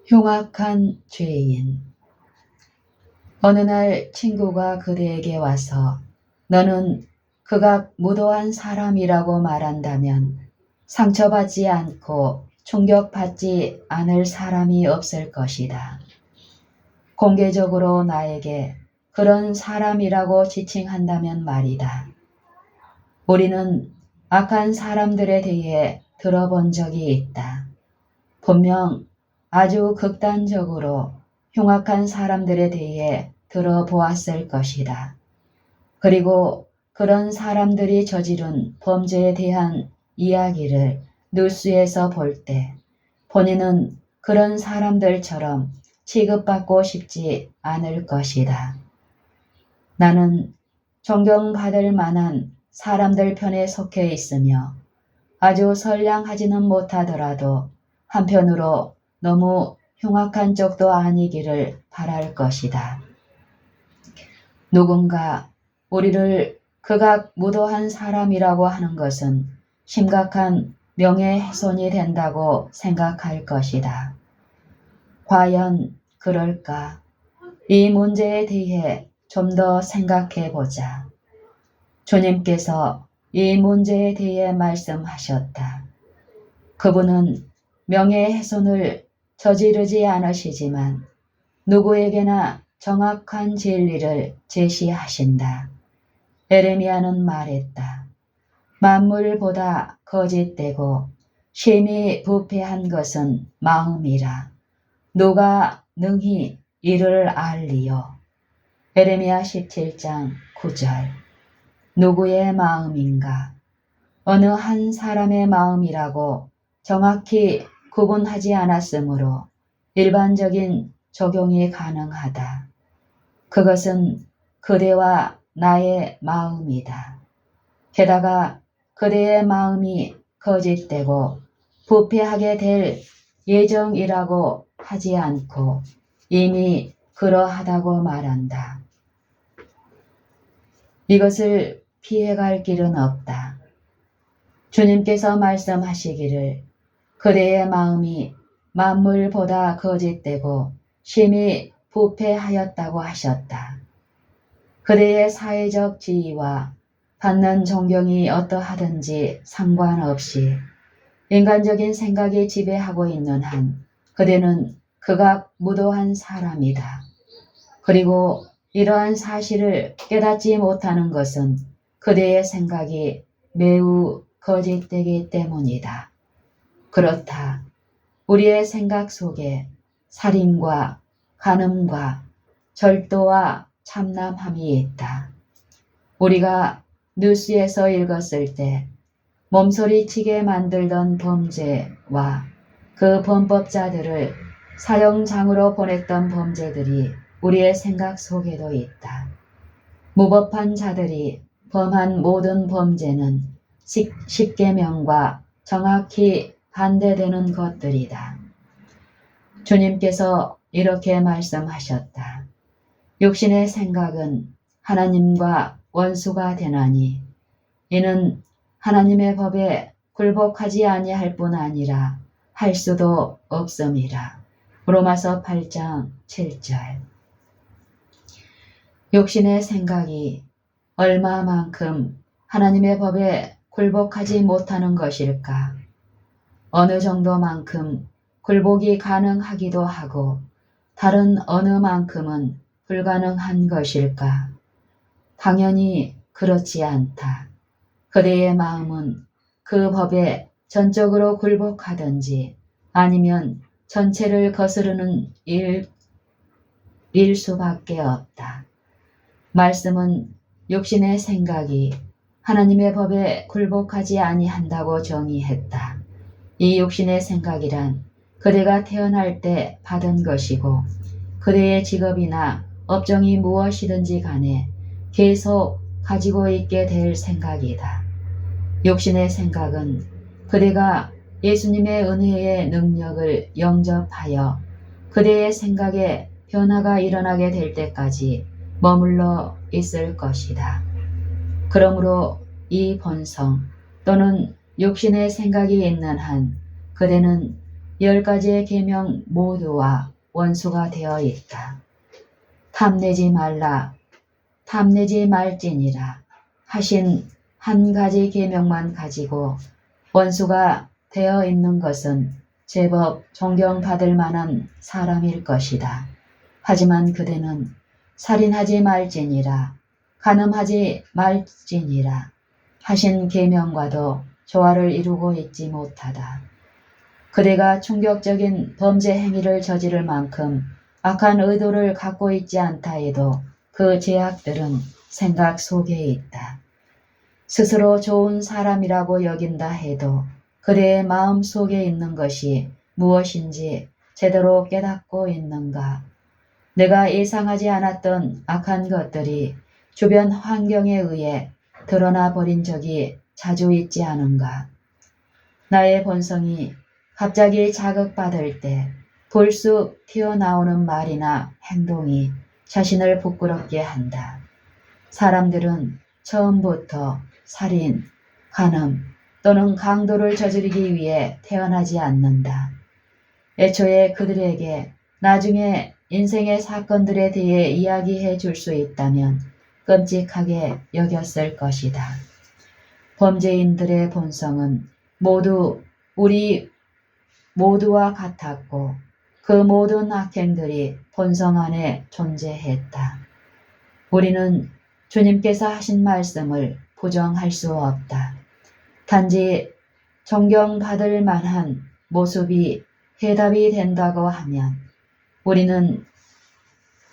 흉악한 죄인. 어느 날 친구가 그대에게 와서 너는 그가 무도한 사람이라고 말한다면 상처받지 않고 충격받지 않을 사람이 없을 것이다. 공개적으로 나에게 그런 사람이라고 지칭한다면 말이다. 우리는 악한 사람들에 대해 들어본 적이 있다. 분명 아주 극단적으로 흉악한 사람들에 대해 들어보았을 것이다. 그리고 그런 사람들이 저지른 범죄에 대한 이야기를 뉴스에서 볼 때 본인은 그런 사람들처럼 취급받고 싶지 않을 것이다. 나는 존경받을 만한 사람들 편에 속해 있으며 아주 선량하지는 못하더라도 한편으로 너무 흉악한 쪽도 아니기를 바랄 것이다. 누군가 우리를 극악 무도한 사람이라고 하는 것은 심각한 명예훼손이 된다고 생각할 것이다. 과연 그럴까? 이 문제에 대해 좀 더 생각해 보자. 주님께서 이 문제에 대해 말씀하셨다. 그분은 명예훼손을 저지르지 않으시지만 누구에게나 정확한 진리를 제시하신다. 에레미야는 말했다. 만물보다 거짓되고 심히 부패한 것은 마음이라. 누가 능히 이를 알리요. 에레미야 17장 9절. 누구의 마음인가? 어느 한 사람의 마음이라고 정확히 구분하지 않았으므로 일반적인 적용이 가능하다. 그것은 그대와 나의 마음이다. 게다가 그대의 마음이 거짓되고 부패하게 될 예정이라고 하지 않고 이미 그러하다고 말한다. 이것을 피해갈 길은 없다. 주님께서 말씀하시기를 그대의 마음이 만물보다 거짓되고 심히 부패하였다고 하셨다. 그대의 사회적 지위와 받는 존경이 어떠하든지 상관없이 인간적인 생각이 지배하고 있는 한 그대는 극악 무도한 사람이다. 그리고 이러한 사실을 깨닫지 못하는 것은 그대의 생각이 매우 거짓되기 때문이다. 그렇다. 우리의 생각 속에 살인과 간음과 절도와 참남함이 있다. 우리가 뉴스에서 읽었을 때 몸소리치게 만들던 범죄와 그 범법자들을 사형장으로 보냈던 범죄들이 우리의 생각 속에도 있다. 무법한 자들이 범한 모든 범죄는 십계명과 정확히 반대되는 것들이다. 주님께서 이렇게 말씀하셨다. 육신의 생각은 하나님과 원수가 되나니 이는 하나님의 법에 굴복하지 아니할 뿐 아니라 할 수도 없음이라. 로마서 8장 7절. 육신의 생각이 얼마만큼 하나님의 법에 굴복하지 못하는 것일까? 어느 정도만큼 굴복이 가능하기도 하고 다른 어느 만큼은 불가능한 것일까? 당연히 그렇지 않다. 그대의 마음은 그 법에 전적으로 굴복하든지 아니면 전체를 거스르는 일 수밖에 없다. 말씀은 육신의 생각이 하나님의 법에 굴복하지 아니한다고 정의했다. 이 육신의 생각이란 그대가 태어날 때 받은 것이고 그대의 직업이나 업종이 무엇이든지 간에 계속 가지고 있게 될 생각이다. 육신의 생각은 그대가 예수님의 은혜의 능력을 영접하여 그대의 생각에 변화가 일어나게 될 때까지 머물러 있을 것이다. 그러므로 이 본성 또는 육신의 생각이 있는 한 그대는 10가지의 계명 모두와 원수가 되어 있다. 탐내지 말라, 탐내지 말지니라 하신 한 가지 계명만 가지고 원수가 되어 있는 것은 제법 존경받을 만한 사람일 것이다. 하지만 그대는 살인하지 말지니라, 간음하지 말지니라 하신 계명과도 조화를 이루고 있지 못하다. 그대가 충격적인 범죄 행위를 저지를 만큼 악한 의도를 갖고 있지 않다 해도 그 제약들은 생각 속에 있다. 스스로 좋은 사람이라고 여긴다 해도 그대의 마음 속에 있는 것이 무엇인지 제대로 깨닫고 있는가? 내가 예상하지 않았던 악한 것들이 주변 환경에 의해 드러나 버린 적이 자주 있지 않은가? 나의 본성이 갑자기 자극받을 때 불쑥 튀어나오는 말이나 행동이 자신을 부끄럽게 한다. 사람들은 처음부터 살인, 간음 또는 강도를 저지르기 위해 태어나지 않는다. 애초에 그들에게 나중에 인생의 사건들에 대해 이야기해 줄 수 있다면 끔찍하게 여겼을 것이다. 범죄인들의 본성은 모두 우리 모두와 같았고 그 모든 악행들이 본성 안에 존재했다. 우리는 주님께서 하신 말씀을 부정할 수 없다. 단지 존경받을 만한 모습이 해답이 된다고 하면 우리는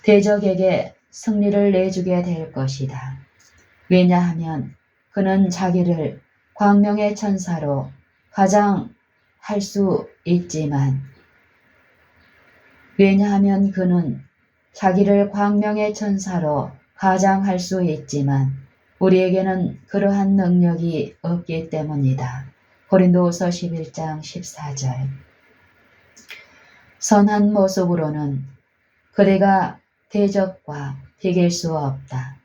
대적에게 승리를 내주게 될 것이다. 왜냐하면 그는 자기를 광명의 천사로 가장할 수 있지만 왜냐하면 그는 자기를 광명의 천사로 가장할 수 있지만 우리에게는 그러한 능력이 없기 때문이다. 고린도후서 11장 14절. 선한 모습으로는 그대가 대적과 비길 수 없다.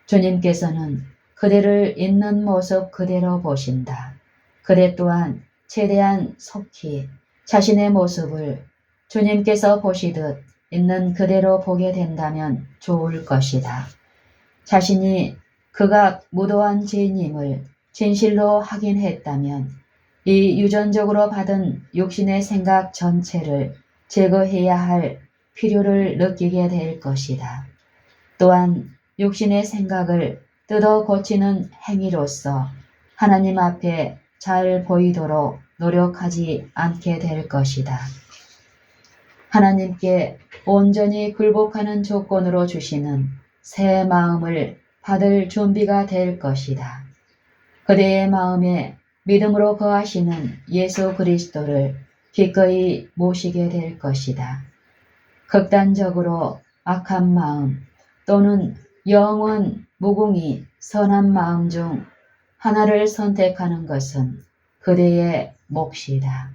주님께서는 그대를 있는 모습 그대로 보신다. 그대 또한 최대한 속히 자신의 모습을 주님께서 보시듯 있는 그대로 보게 된다면 좋을 것이다. 자신이 극악 무도한 죄인임을 진실로 확인했다면 이 유전적으로 받은 욕심의 생각 전체를 제거해야 할 필요를 느끼게 될 것이다. 또한 육신의 생각을 뜯어 고치는 행위로서 하나님 앞에 잘 보이도록 노력하지 않게 될 것이다. 하나님께 온전히 굴복하는 조건으로 주시는 새 마음을 받을 준비가 될 것이다. 그대의 마음에 믿음으로 거하시는 예수 그리스도를 기꺼이 모시게 될 것이다. 극단적으로 악한 마음 또는 영원 무궁히 선한 마음 중 하나를 선택하는 것은 그대의 몫이다.